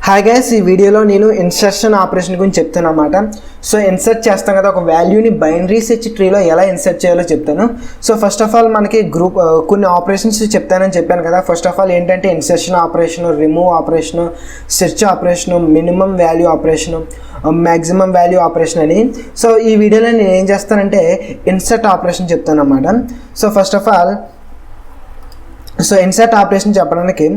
Hi guys, ఈ వీడియోలో నేను ఇన్సర్షన్ ఆపరేషన్ గురించి చెప్తాను అన్నమాట. సో ఇన్సర్ట్ చేస్తాం కదా, ఒక వాల్యూని బైనరీ సెర్చ్ ట్రీలో ఎలా ఇన్సర్ట్ చేయాలో చెప్తాను. సో ఫస్ట్ ఆఫ్ ఆల్ మనకి కొన్ని ఆపరేషన్స్ చెప్తానని చెప్పాను కదా. ఫస్ట్ ఆఫ్ ఆల్ ఏంటంటే insertion operation, remove operation, search operation, minimum value operation, maximum value operation అని. సో ఈ వీడియోలో నేను ఏం చేస్తానంటే ఇన్సర్ట్ ఆపరేషన్ చెప్తాను అన్నమాట. So first of all insert operation చెప్పడానికి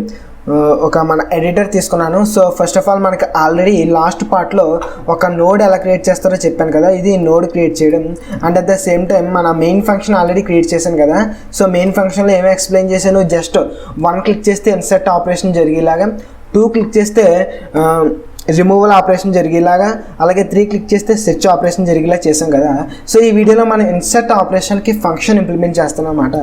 ఒక మన ఎడిటర్ తీసుకున్నాను. సో ఫస్ట్ ఆఫ్ ఆల్ మనకి ఆల్రెడీ లాస్ట్ పార్ట్లో ఒక నోడ్ ఎలా క్రియేట్ చేస్తారో చెప్పాను కదా. ఇది నోడ్ క్రియేట్ చేయడం and at the same time మన మెయిన్ ఫంక్షన్ ఆల్రెడీ క్రియేట్ చేశాను కదా. సో మెయిన్ ఫంక్షన్లో ఏమీ ఎక్స్ప్లెయిన్ చేశాను, జస్ట్ 1 క్లిక్ చేస్తే ఇన్సర్ట్ ఆపరేషన్ జరిగేలాగా, 2 క్లిక్ చేస్తే రిమూవల్ ఆపరేషన్ జరిగేలాగా, అలాగే 3 క్లిక్ చేస్తే సెర్చ్ ఆపరేషన్ జరిగేలా చేసాం కదా. సో ఈ వీడియోలో మనం ఇన్సర్ట్ ఆపరేషన్కి ఫంక్షన్ ఇంప్లిమెంట్ చేస్తాం అన్నమాట.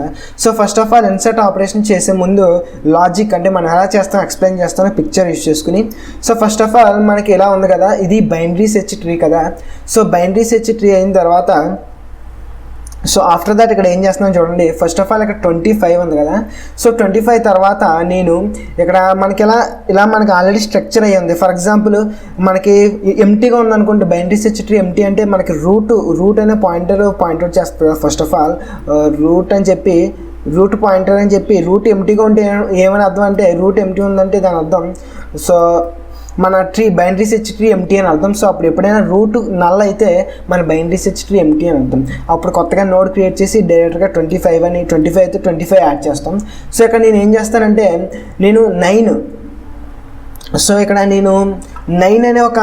So first of all insert operation చేసే ముందు లాజిక్ అంటే మనం ఎలా చేస్తాం ఎక్స్ప్లెయిన్ చేస్తాను పిక్చర్ యూజ్ చేసుకుని. సో ఫస్ట్ ఆఫ్ ఆల్ మనకి ఎలా ఉంది కదా, ఇది బైనరీ సెర్చ్ ట్రీ కదా. సో బైనరీ సెర్చ్ ట్రీ అయిన తర్వాత సో ఆఫ్టర్ దట్ ఇక్కడ ఏం చేస్తున్నాను చూడండి. ఫస్ట్ ఆఫ్ ఆల్ ఇక్కడ 25 ఉంది కదా. సో 25 తర్వాత నేను ఇక్కడ మనకి ఇలా మనకి ఆల్రెడీ స్ట్రక్చర్ అయ్యి ఉంది. ఫర్ ఎగ్జాంపుల్ మనకి ఎంటీగా ఉందనుకుంటే బైనరీ సెర్చ్ ట్రీ ఎంటీ అంటే మనకి రూట్ అనే పాయింట్అవుట్ చేస్తుంది. First of all root pointer అని చెప్పి రూట్ ఎంటీగా ఉంటే ఏమని అర్థం అంటే, రూట్ ఎంటీ ఉందంటే దాని అర్థం సో మన tree binary search tree empty అని అర్థం. సో అప్పుడు ఎప్పుడైనా రూట్ నల్ అయితే మన బైనరీ సెర్చ్ ట్రీ ఎంటీ అని అర్థం. అప్పుడు కొత్తగా నోడ్ క్రియేట్ చేసి డైరెక్ట్గా 25 అని 25 అయితే 25 యాడ్ చేస్తాం. సో ఇక్కడ నేను ఏం చేస్తానంటే నేను 9 సో ఇక్కడ నేను 9 అనే ఒక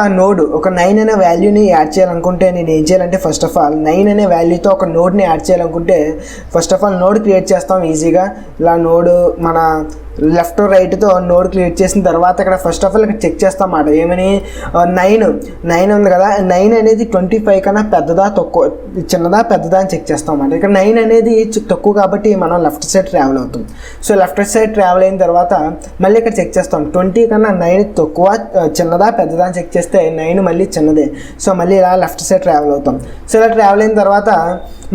9 అనే వాల్యూని యాడ్ చేయాలనుకుంటే నేను ఏం చేయాలంటే ఫస్ట్ ఆఫ్ ఆల్ 9 అనే వాల్యూతో ఒక నోడ్ని యాడ్ చేయాలనుకుంటే first of all node create చేస్తాం ఈజీగా. ఇలా నోడ్ మన లెఫ్ట్ రైట్తో నోడ్ క్రియేట్ చేసిన తర్వాత ఇక్కడ ఫస్ట్ ఆఫ్ ఆల్ ఇక్కడ చెక్ చేస్తాం అన్నమాట. ఏమని 9 ఉంది కదా, 9 అనేది 25 కన్నా పెద్దదా తక్కువ, చిన్నదా పెద్దదా అని చెక్ చేస్తాం అన్నమాట. ఇక్కడ 9 అనేది తక్కువ కాబట్టి మనం లెఫ్ట్ సైడ్ ట్రావెల్ అవుతాం. సో లెఫ్ట్ సైడ్ ట్రావెల్ అయిన తర్వాత మళ్ళీ ఇక్కడ చెక్ చేస్తాం 20 కన్నా 9 తక్కువ, చిన్నదా పెద్దదా అని చెక్ చేస్తే 9 మళ్ళీ చిన్నదే. సో మళ్ళీ ఇలా లెఫ్ట్ సైడ్ ట్రావెల్ అవుతాం. సో ఇలా ట్రావెల్ అయిన తర్వాత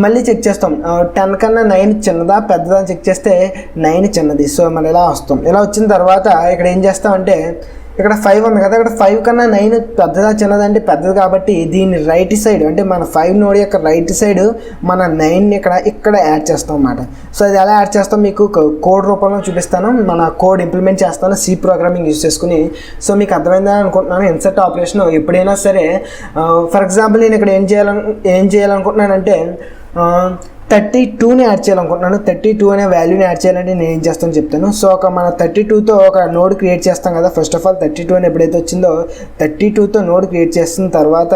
మళ్ళీ చెక్ చేస్తాం 10 కన్నా 9 చిన్నదా పెద్దదా అని చెక్ చేస్తే 9 చిన్నది. సో మళ్ళీ ఇలా వస్తాం. ఇలా వచ్చిన తర్వాత ఇక్కడ ఏం చేస్తామంటే ఇక్కడ 5 ఉంది కదా, ఇక్కడ 5 కన్నా 9 పెద్దదా చిన్నదా అంటే పెద్దది కాబట్టి దీన్ని రైట్ సైడ్ అంటే మన 5 నోడ్ యొక్క రైట్ సైడ్ మన 9ని ఇక్కడ యాడ్ చేస్తాం అన్నమాట. సో అది ఎలా యాడ్ చేస్తాం మీకు కోడ్ రూపంలో చూపిస్తాను. మన కోడ్ ఇంప్లిమెంట్ చేస్తాను C ప్రోగ్రామింగ్ యూజ్ చేసుకుని. సో మీకు అర్థమైందని అనుకుంటున్నాను. ఇన్సర్ట్ ఆపరేషన్ ఎప్పుడైనా సరే ఫర్ ఎగ్జాంపుల్ నేను ఇక్కడ ఏం చేయాలనుకుంటున్నానంటే 32ని యాడ్ చేయాలనుకుంటున్నాను. 32 అనే వాల్యూని యాడ్ చేయాలంటే నేను ఏం చేస్తాను చెప్తాను. సో మన 32తో ఒక నోడ్ క్రియేట్ చేస్తాం కదా. ఫస్ట్ ఆఫ్ ఆల్ 32 అని ఎప్పుడైతే వచ్చిందో 32తో నోడ్ క్రియేట్ చేసిన తర్వాత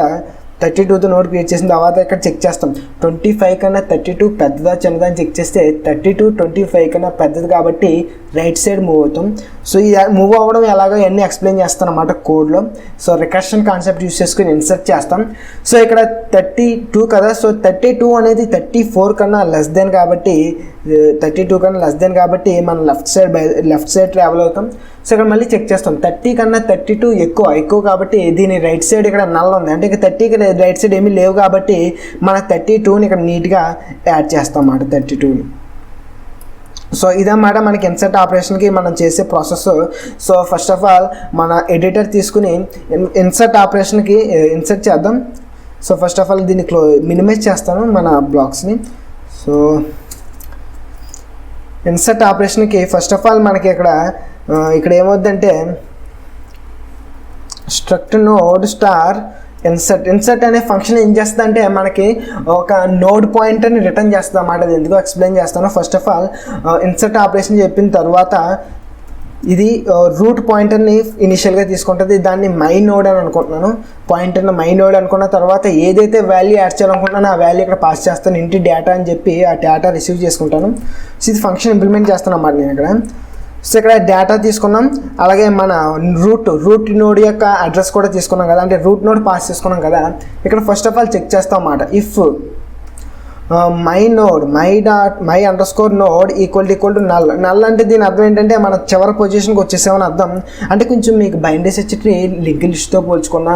32తో నోడ్ క్రియేట్ చేసిన తర్వాత ఇక్కడ చెక్ చేస్తాం 25 కన్నా 32 పెద్దదా చిన్నదా అని చెక్ చేస్తే 32 25 కన్నా పెద్దది కాబట్టి రైట్ సైడ్ మూవ్ అవుతాం. సో ఈ మూవ్ అవ్వడం ఎలాగో ఇవన్నీ ఎక్స్ప్లెయిన్ చేస్తాను అన్నమాట కోడ్లో. సో రికర్షన్ కాన్సెప్ట్ యూస్ చేసుకుని ఇన్సర్ట్ చేస్తాం. సో ఇక్కడ 32 కదా, సో 32 అనేది 34 కన్నా లెస్ దెన్ కాబట్టి 32 కన్నా లెస్ దెన్ కాబట్టి మనం లెఫ్ట్ సైడ్ ట్రావెల్ అవుతాం. సో ఇక్కడ మళ్ళీ చెక్ చేస్తాం 30 కన్నా 32 ఎక్కువ కాబట్టి దీని రైట్ సైడ్ ఇక్కడ నల్ ఉంది అంటే ఇక 30కి రైట్ సైడ్ ఏమీ లేవు కాబట్టి మన 32ని ఇక్కడ నీట్గా యాడ్ చేస్తాం అన్నమాట 32ని. సో ఇదన్నమాట మనకి ఇన్సర్ట్ ఆపరేషన్కి మనం చేసే process. So first of all మన ఎడిటర్ తీసుకుని ఇన్సర్ట్ ఆపరేషన్కి ఇన్సర్ట్ చేద్దాం. సో ఫస్ట్ ఆఫ్ ఆల్ దీన్ని మినిమైజ్ చేస్తాను మన బ్లాక్స్ని. సో ఇన్సర్ట్ ఆపరేషన్కి ఫస్ట్ ఆఫ్ ఆల్ మనకి ఇక్కడ ఏమవుద్దంటే స్ట్రక్ట్ నోడ్ స్టార్ ఇన్సర్ట్ అనే ఫంక్షన్ ఏం చేస్తుంది అంటే మనకి ఒక నోడ్ పాయింటర్ని రిటర్న్ చేస్తుంది అన్నమాట. అది ఎందుకో ఎక్స్ప్లెయిన్ చేస్తాను. First of all insert operation చెప్పిన తర్వాత ఇది రూట్ పాయింటర్ని ఇనిషియల్గా తీసుకుంటుంది. దాన్ని మై నోడ్ అని అనుకుంటున్నాను. పాయింటర్ని మై నోడ్ అనుకున్న తర్వాత ఏదైతే వాల్యూ యాడ్ చేయాలనుకుంటున్నానో ఆ వాల్యూ ఇక్కడ పాస్ చేస్తాను. ఇంటి డేటా అని చెప్పి ఆ డేటా రిసీవ్ చేసుకుంటాను. సో ఇది ఫంక్షన్ ఇంప్లిమెంట్ చేస్తాను అన్నమాట నేను ఇక్కడ. సో ఇక్కడ డేటా తీసుకున్నాం, అలాగే మన రూట్ నోడ్ యొక్క అడ్రస్ కూడా తీసుకున్నాం కదా, అంటే రూట్ నోడ్ పాస్ చేసుకున్నాం కదా. ఇక్కడ ఫస్ట్ ఆఫ్ ఆల్ చెక్ చేస్తాం అన్నమాట. If my under score node equal to null అంటే దీని అర్థం ఏంటంటే మన చివరి పొజిషన్కి వచ్చేసామని అర్థం. అంటే కొంచెం మీకు బైనరీ సెర్చ్ ట్రీ లింక్ లిస్ట్తో పోల్చుకున్న,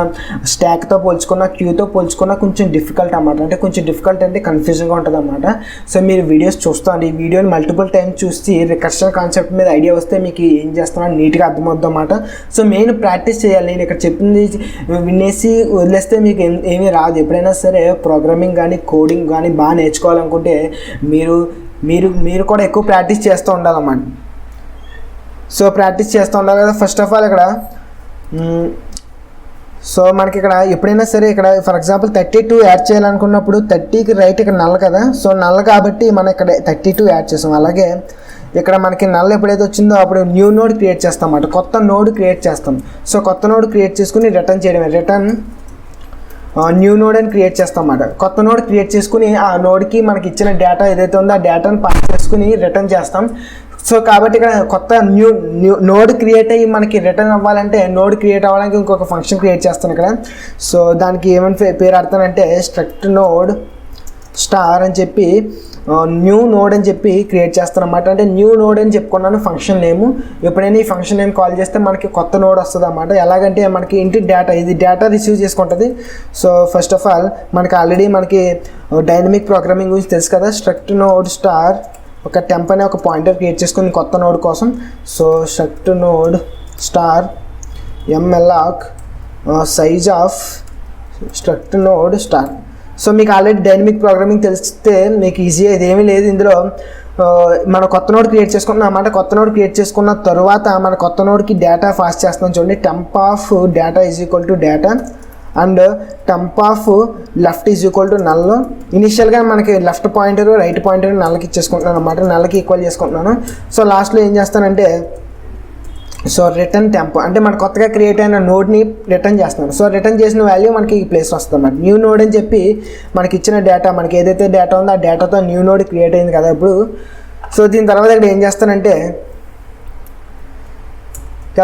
స్టాక్తో పోల్చుకున్న, క్యూతో పోల్చుకున్న కొంచెం డిఫికల్ట్ అన్నమాట. అంటే కొంచెం డిఫికల్ట్ అంటే కన్ఫ్యూజన్గా ఉంటుంది అన్నమాట. సో మీరు వీడియోస్ చూస్తాండి, ఈ వీడియోని మల్టిపుల్ టైమ్స్ చూసి రికర్షన్ కాన్సెప్ట్ మీద ఐడియా వస్తే మీకు ఏం చేస్తున్నాను నీట్గా అర్థమవుతుంది అన్నమాట. సో మెయిన్ ప్రాక్టీస్ చేయాలి. నేను ఇక్కడ చెప్పింది వినేసి వదిలేస్తే మీకు ఏమీ రాదు. ఎప్పుడైనా సరే ప్రోగ్రామింగ్ కానీ కోడింగ్ కానీ బాగా నేర్చుకోవాలనుకుంటే మీరు కూడా ఎక్కువ ప్రాక్టీస్ చేస్తూ ఉండాలన్నమాట. సో ప్రాక్టీస్ చేస్తూ ఉండాలి కదా. ఫస్ట్ ఆఫ్ ఆల్ ఇక్కడ సో మనకి ఇక్కడ ఎప్పుడైనా సరే ఇక్కడ ఫర్ ఎగ్జాంపుల్ 32 యాడ్ చేయాలనుకున్నప్పుడు 30కి రైట్ ఇక్కడ నల్ కదా. సో నల్ కాబట్టి మనం ఇక్కడ 32 యాడ్ చేస్తాం. అలాగే ఇక్కడ మనకి నల్ ఎప్పుడైతే వచ్చిందో అప్పుడు న్యూ నోడ్ క్రియేట్ చేస్తాం అన్నమాట. కొత్త నోడ్ క్రియేట్ చేస్తాం. సో కొత్త నోడ్ క్రియేట్ చేసుకుని రిటర్న్ చేయడమే, రిటర్న్ న్యూ నోడ్ అని క్రియేట్ చేస్తాం అన్నమాట. కొత్త నోడ్ క్రియేట్ చేసుకుని ఆ నోడ్కి మనకి ఇచ్చిన డేటా ఏదైతే ఉందో ఆ డేటాను పాస్ చేసుకుని రిటర్న్ చేస్తాం. సో కాబట్టి ఇక్కడ కొత్త న్యూ నోడ్ క్రియేట్ అయ్యి మనకి రిటర్న్ అవ్వాలంటే నోడ్ క్రియేట్ అవ్వడానికి ఇంకొక ఫంక్షన్ క్రియేట్ చేస్తాను ఇక్కడ. సో దానికి ఏమని పేరు ఆడతానంటే స్ట్రక్ట్ నోడ్ స్టార్ అని చెప్పి న్యూ నోడ్ అని చెప్పి క్రియేట్ చేస్తాను అన్నమాట. అంటే న్యూ నోడ్ అని చెప్పుకున్నాను ఫంక్షన్ నేము. ఎప్పుడైనా ఈ ఫంక్షన్ నేమ్ కాల్ చేస్తే మనకి కొత్త నోడ్ వస్తుంది అన్నమాట. ఎలాగంటే మనకి ఇంటి డేటా, ఇది డేటా రిసీవ్ చేసుకుంటుంది. సో ఫస్ట్ ఆఫ్ ఆల్ మనకి ఆల్రెడీ మనకి డైనమిక్ ప్రోగ్రామింగ్ గురించి తెలుసు కదా. స్ట్రక్ట్ నోడ్ స్టార్ ఒక టెంప్ అనే ఒక పాయింటర్ క్రియేట్ చేసుకుని కొత్త నోడ్ కోసం. So struct node star mloc size of struct node star. So మీకు ఆల్రెడీ డైనమిక్ ప్రోగ్రామింగ్ తెలిస్తే మీకు ఈజీ, ఇదేమీ లేదు ఇందులో. మనం కొత్త నోడ్ క్రియేట్ చేసుకున్నాం అన్నమాట. కొత్త నోడ్ క్రియేట్ చేసుకున్న తర్వాత మన కొత్త నోడ్కి డేటా పాస్ చేస్తాం. చూడండి, temp of data is equal to data and temp of left is equal to null. ఇనిషియల్గా మనకి లెఫ్ట్ పాయింటర్ రైట్ పాయింటర్ నల్కి ఇచ్చేసుకుంటున్నాను అన్నమాట. నల్కి ఈక్వల్ చేసుకుంటున్నాను. సో లాస్ట్లో ఏం చేస్తానంటే సో రిటర్న్ టెంప్ అంటే మన కొత్తగా క్రియేట్ అయిన నోడ్ని రిటర్న్ చేస్తున్నాను. సో రిటర్న్ చేసిన వాల్యూ మనకి ఈ ప్లేస్ వస్తుంది అన్నమాట. న్యూ నోడ్ అని చెప్పి మనకి ఇచ్చిన డేటా, మనకి ఏదైతే డేటా ఉందో ఆ డేటాతో న్యూ నోడ్ క్రియేట్ అయింది కదా ఇప్పుడు. సో దీని తర్వాత ఇక్కడ ఏం చేస్తానంటే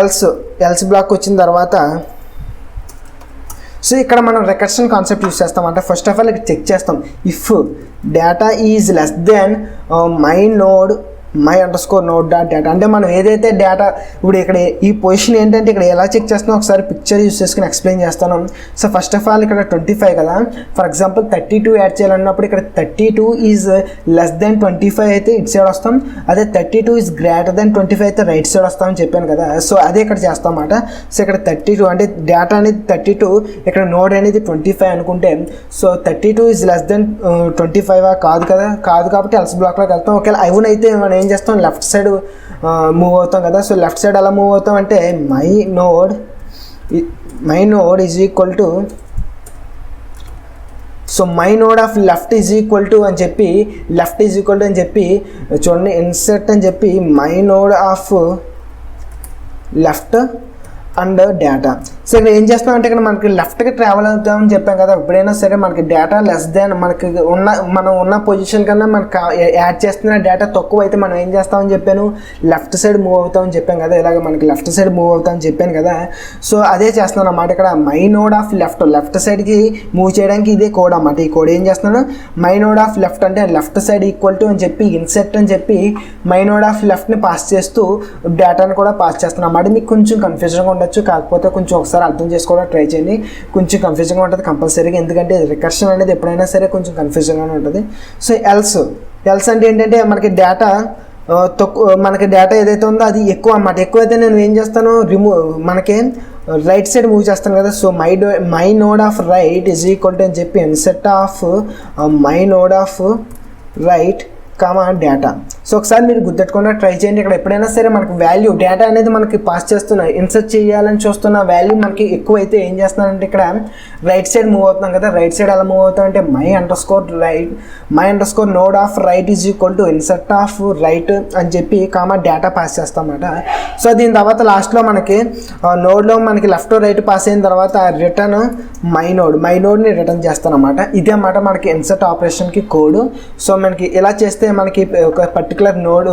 ఎల్స్ బ్లాక్ వచ్చిన తర్వాత సో ఇక్కడ మనం రికర్షన్ కాన్సెప్ట్ యూస్ చేస్తాం. అంటే ఫస్ట్ ఆఫ్ ఆల్ ఇక్కడ చెక్ చేస్తాం if data is less than my under score node dot data. అంటే మనం ఏదైతే డేటా ఇప్పుడు ఇక్కడ ఈ పొజిషన్ ఏంటంటే ఇక్కడ ఎలా చెక్ చేస్తున్నాం ఒకసారి పిక్చర్ యూస్ చేసుకుని ఎక్స్ప్లెయిన్ చేస్తాను. సో ఫస్ట్ ఆఫ్ ఆల్ ఇక్కడ 25 కదా. ఫర్ ఎగ్జాంపుల్ 32 యాడ్ చేయాలన్నప్పుడు ఇక్కడ 32 ఈజ్ లెస్ దెన్ 25 అయితే ఇటు సైడ్ వస్తాం. అదే 32 ఈజ్ గ్రేటర్ దెన్ 25 అయితే రైట్ సైడ్ వస్తామని చెప్పాను కదా. సో అదే ఇక్కడ చేస్తాం అన్నమాట. సో ఇక్కడ 32 అంటే డేటా అనేది 32, ఇక్కడ నోడ్ అనేది 25 అనుకుంటే సో 32 ఈజ్ లెస్ దెన్ 25 కాదు కదా, కాదు కాబట్టి ఎల్స్ బ్లాక్లోకి వెళ్తాం. ఒకవేళ అవునైతే మనం ఏం చేస్తాం లెఫ్ట్ సైడ్ మూవ్ అవుతాం కదా. సో లెఫ్ట్ సైడ్ ఎలా మూవ్ అవుతాం అంటే my node is equal to so my node of left is equal to అని చెప్పి చూడండి ఇన్సర్ట్ అని చెప్పి my node of left and data. So ఇక్కడ ఏం చేస్తాం అంటే ఇక్కడ మనకి లెఫ్ట్కి ట్రావెల్ అవుతామని చెప్పాం కదా. ఎప్పుడైనా సరే మనకి డేటా లెస్ దాన్ మనం ఉన్న పొజిషన్ కన్నా మనకు యాడ్ చేస్తున్న డేటా తక్కువ అయితే మనం ఏం చేస్తామని చెప్పాను, లెఫ్ట్ సైడ్ మూవ్ అవుతామని చెప్పాం కదా. ఇలాగ మనకి లెఫ్ట్ సైడ్ మూవ్ అవుతామని చెప్పాను కదా. సో అదే చేస్తున్నాను అన్నమాట. ఇక్కడ మై నోడ్ ఆఫ్ లెఫ్ట్ సైడ్కి మూవ్ చేయడానికి ఇదే కోడ్ అన్నమాట. ఈ కోడ్ ఏం చేస్తున్నాను మై నోడ్ ఆఫ్ లెఫ్ట్ అంటే లెఫ్ట్ సైడ్ ఈక్వల్ టు అని చెప్పి ఇన్సెట్ అని చెప్పి మై నోడ్ ఆఫ్ లెఫ్ట్ని పాస్ చేస్తూ డేటాను కూడా పాస్ చేస్తున్నాను అన్నమాట. మీకు కొంచెం కన్ఫ్యూజన్గా ఉండొచ్చు, కాకపోతే కొంచెం ఒకసారి అర్థం చేసుకోవడం ట్రై చేయండి. కొంచెం కన్ఫ్యూజన్గా ఉంటుంది కంపల్సరీగా, ఎందుకంటే రికర్షన్ అనేది ఎప్పుడైనా సరే కొంచెం కన్ఫ్యూజన్గానే ఉంటుంది. సో ఎల్స్ అంటే ఏంటంటే మనకి డేటా ఏదైతే ఉందో అది ఎక్కువ అన్నమాట. ఎక్కువైతే నేను ఏం చేస్తాను మనకి రైట్ సైడ్ మూవ్ చేస్తాను కదా. So my node of right is equal to అని చెప్పి INCET of my node of right comma data. So ఒకసారి మీరు గుర్తెట్టుకున్నా ట్రై చేయండి. ఇక్కడ ఎప్పుడైనా సరే మనకి వాల్యూ డేటా అనేది మనకి పాస్ చేస్తున్నా ఇన్సర్ట్ చేయాలని చూస్తున్న వాల్యూ మనకి ఎక్కువ అయితే ఏం చేస్తున్నానంటే ఇక్కడ రైట్ సైడ్ మూవ్ అవుతున్నాం కదా. రైట్ సైడ్ ఎలా మూవ్ అవుతాం అంటే my under score node of right is equal to insert of right అని చెప్పి కామా డేటా పాస్ చేస్తాం అన్నమాట. సో దీని తర్వాత లాస్ట్లో మనకి నోడ్లో మనకి లెఫ్ట్ రైట్ పాస్ అయిన తర్వాత రిటర్న్ మై నోడ్ని రిటర్న్ చేస్తాను అన్నమాట. ఇదే అన్నమాట మనకి ఇన్సర్ట్ ఆపరేషన్కి కోడ్. సో మనకి ఇలా చేస్తే మనకి ఒక పర్టికులర్ పర్టికులర్ నోడ్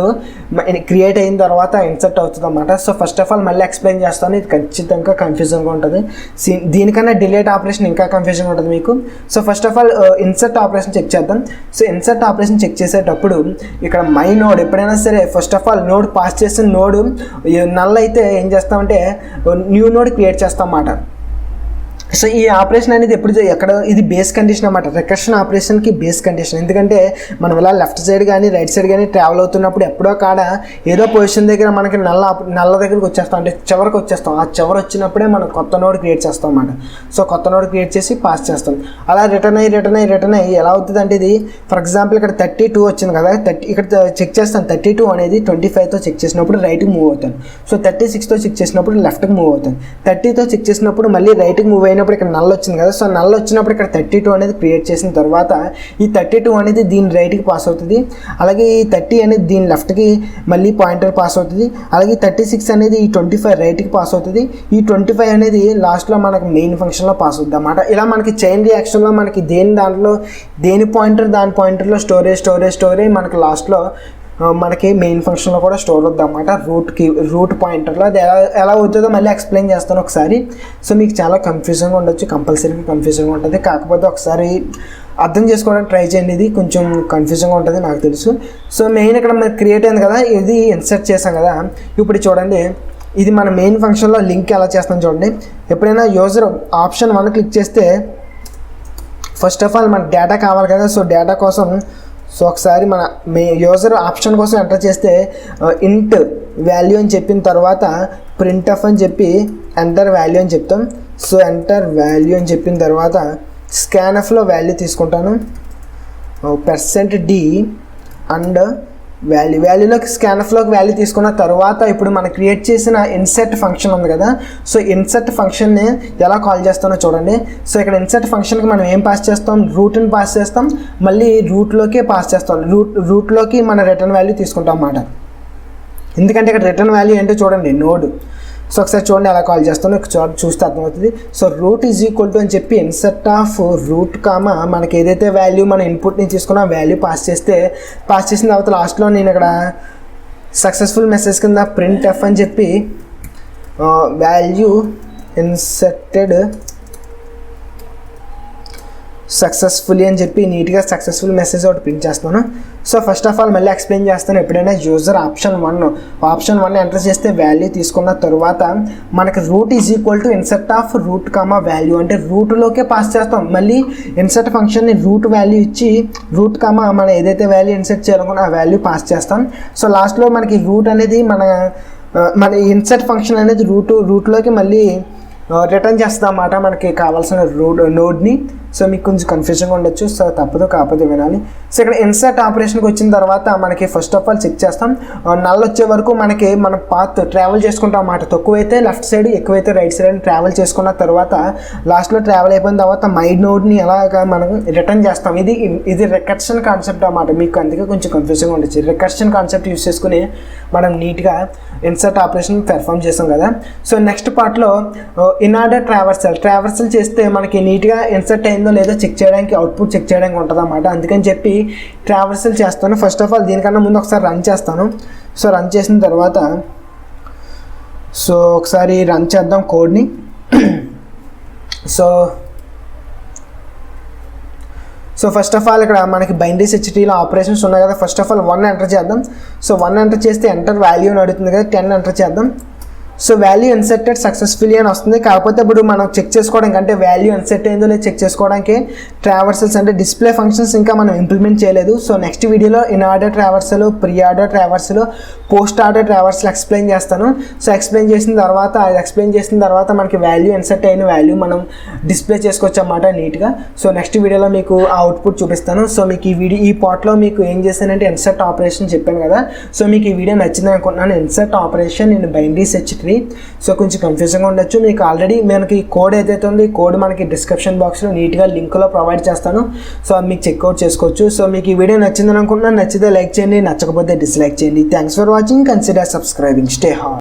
క్రియేట్ అయిన తర్వాత ఇన్సర్ట్ అవుతుంది అన్నమాట. సో ఫస్ట్ ఆఫ్ ఆల్ మళ్ళీ ఎక్స్ప్లెయిన్ చేస్తాను, ఇది ఖచ్చితంగా కన్ఫ్యూజన్గా ఉంటుంది. దీనికన్నా డిలీట్ ఆపరేషన్ ఇంకా కన్ఫ్యూజన్గా ఉంటుంది మీకు. So first of all insert operation check చేద్దాం. సో ఇన్సర్ట్ ఆపరేషన్ చెక్ చేసేటప్పుడు ఇక్కడ మై నోడ్ ఎప్పుడైనా సరే first of all node pass చేసిన నోడ్ నల్ అయితే ఏం చేస్తామంటే న్యూ నోడ్ క్రియేట్ చేస్తాం అన్నమాట. సో ఈ ఆపరేషన్ అనేది ఎక్కడ ఇది బేస్ కండిషన్ అన్నమాట. రికర్షన్ ఆపరేషన్కి బేస్ కండిషన్. ఎందుకంటే మనం ఇలా లెఫ్ట్ సైడ్ కానీ రైట్ సైడ్ కానీ ట్రావెల్ అవుతున్నప్పుడు ఎప్పుడో కాడ ఏదో పొజిషన్ దగ్గర మనకి నల్ల దగ్గరికి వచ్చేస్తాం, అంటే చివరికి వచ్చేస్తాం. ఆ చివరి వచ్చినప్పుడే మనం కొత్త నోడ్ క్రియేట్ చేస్తాం అన్నమాట. సో కొత్త నోడ్ క్రియేట్ చేసి పాస్ చేస్తాం. అలా రిటర్న్ అయ్యి ఎలా అవుతుంది అంటే ఇది ఫర్ ఎగ్జాంపుల్ ఇక్కడ 32 వచ్చింది కదా, ఇక్కడ చెక్ చేస్తాను. 32 అనేది 25తో చెక్ చేసినప్పుడు రైట్కి మూవ్ అవుతాను. సో 36తో చెక్ చేసినప్పుడు లెఫ్ట్కి మూవ్ అవుతాను. 30తో చెక్ చేసినప్పుడు మళ్ళీ రైట్కి మూవ్ అయినప్పుడు ఇక్కడ నల్ వచ్చింది కదా. సో నల్ వచ్చినప్పుడు ఇక్కడ 32 అనేది క్రియేట్ చేసిన తర్వాత ఈ 32 అనేది దీని రైట్కి పాస్ అవుతుంది. అలాగే ఈ 30 అనేది దీని లెఫ్ట్కి మళ్ళీ పాయింటర్ పాస్ అవుతుంది. అలాగే 36 అనేది ఈ 25 రైట్కి పాస్ అవుతుంది. ఈ 25 అనేది లాస్ట్లో మనకి మెయిన్ ఫంక్షన్లో పాస్ అవుతుంది అన్నమాట. ఇలా మనకి చైన్ రియాక్షన్లో మనకి దేని పాయింటర్ దాని పాయింటర్లో స్టోరేజ్ మనకి లాస్ట్లో మనకి మెయిన్ ఫంక్షన్లో కూడా స్టోర్ అవుతుంది అన్నమాట. రూట్ పాయింటర్లో అది ఎలా అవుతుందో మళ్ళీ ఎక్స్ప్లెయిన్ చేస్తాను ఒకసారి. సో మీకు చాలా కన్ఫ్యూజన్గా ఉండొచ్చు, కంపల్సరీగా కన్ఫ్యూజన్గా ఉంటుంది. కాకపోతే ఒకసారి అర్థం చేసుకోవడానికి ట్రై చేయండి, ఇది కొంచెం కన్ఫ్యూజన్గా ఉంటుంది నాకు తెలుసు. సో మెయిన్ ఇక్కడ మనకి క్రియేట్ అయింది కదా, ఇది ఇన్సర్ట్ చేసాం కదా. ఇప్పుడు చూడండి, ఇది మన మెయిన్ ఫంక్షన్లో లింక్ ఎలా చేస్తాం చూడండి. ఎప్పుడైనా యూజర్ ఆప్షన్ 1 క్లిక్ చేస్తే ఫస్ట్ ఆఫ్ ఆల్ మనకు డేటా కావాలి కదా. సో డేటా కోసం ఒకసారి మన యూజర్ ఆప్షన్ కోసం ఎంటర్ చేస్తే ఇంట్ వాల్యూ అని చెప్పిన తర్వాత ప్రింట్ఎఫ్ అని చెప్పి ఎంటర్ వాల్యూ అని చెప్తాం. సో ఎంటర్ వాల్యూ అని చెప్పిన తర్వాత స్కాన్ఎఫ్లో వాల్యూ తీసుకుంటాను, %d అండ్ వాల్యూలోకి స్కాన్ఎఫ్లోకి వాల్యూ తీసుకున్న తర్వాత ఇప్పుడు మనం క్రియేట్ చేసిన ఇన్సర్ట్ ఫంక్షన్ ఉంది కదా. సో ఇన్సర్ట్ ఫంక్షన్ని ఎలా కాల్ చేస్తానో చూడండి. సో ఇక్కడ ఇన్సర్ట్ ఫంక్షన్కి మనం ఏం పాస్ చేస్తాం, రూట్ని పాస్ చేస్తాం, మళ్ళీ రూట్లోకే పాస్ చేస్తాం. రూట్లోకి మన రిటర్న్ వాల్యూ తీసుకుంటాం అన్నమాట. ఎందుకంటే ఇక్కడ రిటర్న్ వాల్యూ ఏంటో చూడండి, నోడ్. సో ఒకసారి చూడండి ఎలా కాల్ చేస్తానో చూస్తే అర్థమవుతుంది. So root is equal to అని చెప్పి ఇన్సర్ట్ ఆఫ్ రూట్ కామా మనకి ఏదైతే వాల్యూ మన ఇన్పుట్ నుంచి తీసుకున్న వాల్యూ పాస్ చేసిన తర్వాత లాస్ట్లో నేను ఇక్కడ సక్సెస్ఫుల్ మెసేజ్ కింద ప్రింట్ ఎఫ్ అని చెప్పి వాల్యూ ఇన్సర్టెడ్ సక్సెస్ఫుల్లీ అని చెప్పి నీట్గా సక్సెస్ఫుల్ మెసేజ్ ఒకటి ప్రింట్ చేస్తున్నాను. సో ఫస్ట్ ఆఫ్ ఆల్ మళ్ళీ ఎక్స్ప్లెయిన్ చేస్తాను. ఎప్పుడైనా యూజర్ ఆప్షన్ 1 ఎంటర్ చేస్తే వాల్యూ తీసుకున్న తర్వాత మనకి root is equal to insert of root comma value, అంటే రూట్లోకే పాస్ చేస్తాం. మళ్ళీ ఇన్సర్ట్ ఫంక్షన్ని రూట్ వాల్యూ ఇచ్చి రూట్ కామా మనం ఏదైతే వాల్యూ ఇన్సర్ట్ చేయాలనుకున్న ఆ వాల్యూ పాస్ చేస్తాం. సో లాస్ట్లో మనకి రూట్ అనేది మన ఇన్సర్ట్ ఫంక్షన్ అనేది రూట్లోకి మళ్ళీ రిటర్న్ చేస్తాం అన్నమాట మనకి కావాల్సిన నోడ్ని. సో మీకు కొంచెం కన్ఫ్యూజన్గా ఉండొచ్చు, సో కాకపోతే వినాలి. సో ఇక్కడ ఇన్సర్ట్ ఆపరేషన్కి వచ్చిన తర్వాత మనకి ఫస్ట్ ఆఫ్ ఆల్ చెక్ చేస్తాం. నల్ వచ్చే వరకు మన పాత్ ట్రావెల్ చేసుకుంటాం అన్నమాట. తక్కువైతే లెఫ్ట్ సైడ్, ఎక్కువైతే రైట్ సైడ్ ట్రావెల్ చేసుకున్న తర్వాత లాస్ట్లో ట్రావెల్ అయిపోయిన తర్వాత మై నోడ్ని ఎలాగా మనం రిటర్న్ చేస్తాం. ఇది రికర్షన్ కాన్సెప్ట్ అన్నమాట. మీకు అందుకే కొంచెం కన్ఫ్యూజన్గా ఉండొచ్చు. రికర్షన్ కాన్సెప్ట్ యూస్ చేసుకుని మనం నీట్గా ఇన్సర్ట్ ఆపరేషన్ పెర్ఫామ్ చేస్తాం కదా. సో నెక్స్ట్ పార్ట్లో ఇన్ఆర్డర్ ట్రావర్సల్ చేస్తే మనకి నీట్గా ఇన్సర్ట్ అయిందో లేదో చెక్ చేయడానికి, అవుట్పుట్ చెక్ చేయడానికి ఉంటుంది అన్నమాట. అందుకని చెప్పి ట్రావర్సల్ చేస్తాను. ఫస్ట్ ఆఫ్ ఆల్ దీనికన్నా ముందు ఒకసారి రన్ చేస్తాను. సో రన్ చేసిన తర్వాత ఒకసారి రన్ చేద్దాం కోడ్ని. సో ఫస్ట్ ఆఫ్ ఆల్ ఇక్కడ మనకి బైనరీ సెర్చ్ ట్రీలో ఆపరేషన్స్ ఉన్నాయి కదా. ఫస్ట్ ఆఫ్ ఆల్ 1 ఎంటర్ చేద్దాం. సో 1 ఎంటర్ చేస్తే ఎంటర్ వాల్యూ అని అడుగుతుంది కదా, 10 ఎంటర్ చేద్దాం. సో వాల్యూ ఇన్సర్టెడ్ సక్సెస్ఫుల్లీ అని వస్తుంది. కాకపోతే ఇప్పుడు మనం చెక్ చేసుకోవడానికి, అంటే వాల్యూ ఇన్సర్ట్ అయిందో లేదు చెక్ చేసుకోవడానికి ట్రావర్సల్స్ అంటే డిస్ప్లే ఫంక్షన్స్ ఇంకా మనం ఇంప్లిమెంట్ చేయలేదు. సో నెక్స్ట్ వీడియోలో in order traversal, pre order traversal, post order traversal explain చేస్తాను. సో ఎక్స్ప్లెయిన్ చేసిన తర్వాత మనకి వాల్యూ ఇన్సర్ట్ అయిన వాల్యూ మనం డిస్ప్లే చేసుకోవచ్చు అన్నమాట నీట్గా. సో నెక్స్ట్ వీడియోలో మీకు ఆ అవుట్పుట్ చూపిస్తాను. సో మీకు ఈ పార్ట్లో మీకు ఏం చేశానంటే ఇన్సర్ట్ ఆపరేషన్ చెప్పాను కదా. సో మీకు ఈ వీడియో నచ్చింది అనుకుంటున్నాను. Insert operation in binary search tree. So కొంచెం కన్ఫ్యూజన్గా ఉండొచ్చు. మీకు ఆల్రెడీ మనకి కోడ్ ఏదైతే ఉంది, కోడ్ మనకి డిస్క్రిప్షన్ బాక్స్లో నీట్గా లింక్లో ప్రొవైడ్ చేస్తాను. సో మీకు చెక్అవుట్ చేసుకోవచ్చు. సో మీకు ఈ వీడియో నచ్చిందని అనుకుంటున్నాను. నచ్చితే లైక్ చేయండి, నచ్చకపోతే డిస్లైక్ చేయండి. Thanks for watching. Consider subscribing. Stay hot.